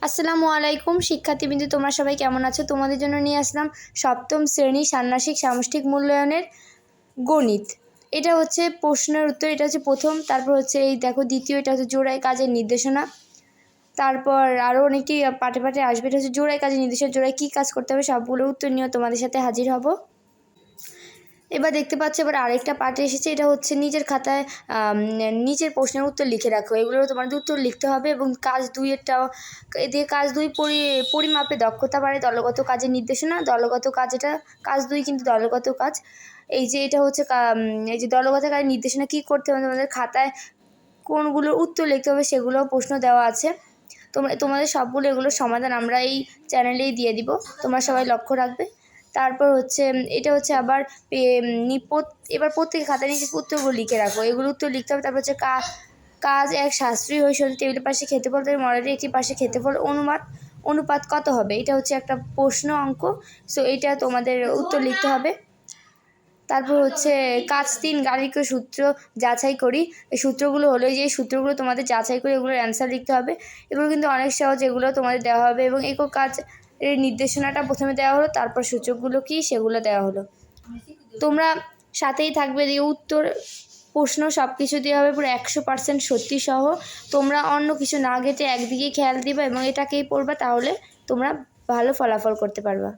আসসালামু আলাইকুম শিক্ষার্থীবৃন্দ, তোমরা সবাই কেমন আছো? তোমাদের জন্য নিয়ে আসলাম সপ্তম শ্রেণী ষান্মাসিক সামষ্টিক মূল্যায়নের গণিত। এটা হচ্ছে প্রশ্নের উত্তর, এটা হচ্ছে প্রথম। তারপর হচ্ছে এই দেখো দ্বিতীয়, এটা হচ্ছে জোড়ায় কাজের নির্দেশনা। তারপর আরও অনেকটি পাঠে পাঠে আসবে, এটা হচ্ছে জোড়ায় কাজের নির্দেশনা, জোড়ায় কী কাজ করতে হবে সবগুলো উত্তর নিয়ে তোমাদের সাথে হাজির হব। এবার দেখতে পাচ্ছ এবার আরেকটা পার্ট এসেছে, এটা হচ্ছে নিজের খাতায় নিচের প্রশ্নের উত্তর লিখে রাখো। এগুলোর তোমাদের উত্তর লিখতে হবে এবং কাজ দুইয়েরটাও এদিকে কাজ দুই পরিমাপে দক্ষতা বাড়ে, দলগত কাজের নির্দেশনা। দলগত কাজ, এটা কাজ দুই কিন্তু দলগত কাজ। এই যে এটা হচ্ছে এই যে দলগত কাজের নির্দেশনা কী করতে হবে, তোমাদের খাতায় কোনগুলোর উত্তর লিখতে হবে সেগুলো প্রশ্ন দেওয়া আছে। তোমাদের সবগুলো এগুলোর সমাধান আমরা এই চ্যানেলেই দিয়ে দিব, তোমরা সবাই লক্ষ্য রাখবে। তারপর হচ্ছে এটা হচ্ছে আবার এবার প্রত্যেক খাতায় নিজের উত্তরগুলো লিখে রাখো, এগুলো উত্তর লিখতে হবে। তারপর হচ্ছে কাজ এক, শাস্ত্রীয় হৈষণী টেবিলের পাশে ক্ষেত্রফল মডেলের একটি পাশে ক্ষেত্রফল অনুপাত কত হবে, এটা হচ্ছে একটা প্রশ্ন অঙ্ক। সো এইটা তোমাদের উত্তর লিখতে হবে। তারপর হচ্ছে কাজ 3, গাণিতিক সূত্র যাচাই করি। এই সূত্রগুলো হলো, যে সূত্রগুলো তোমাদের যাচাই করে এগুলোর অ্যান্সার লিখতে হবে। এগুলো কিন্তু অনেক সহজ, এগুলো তোমাদের দেওয়া হবে এবং একক কাজ এর নির্দেশনাটা প্রথমে দেওয়া হলো, তারপর সূচকগুলো কী সেগুলো দেওয়া হলো। তোমরা সাথেই থাকবে, দিয়ে উত্তর প্রশ্ন সব কিছু দেওয়া হবে পুরো 100% সত্যি সহ। তোমরা অন্য কিছু না ঘেটে একদিকেই খেয়াল দিবা এবং এটাকেই পড়বা, তাহলে তোমরা ভালো ফলাফল করতে পারবা।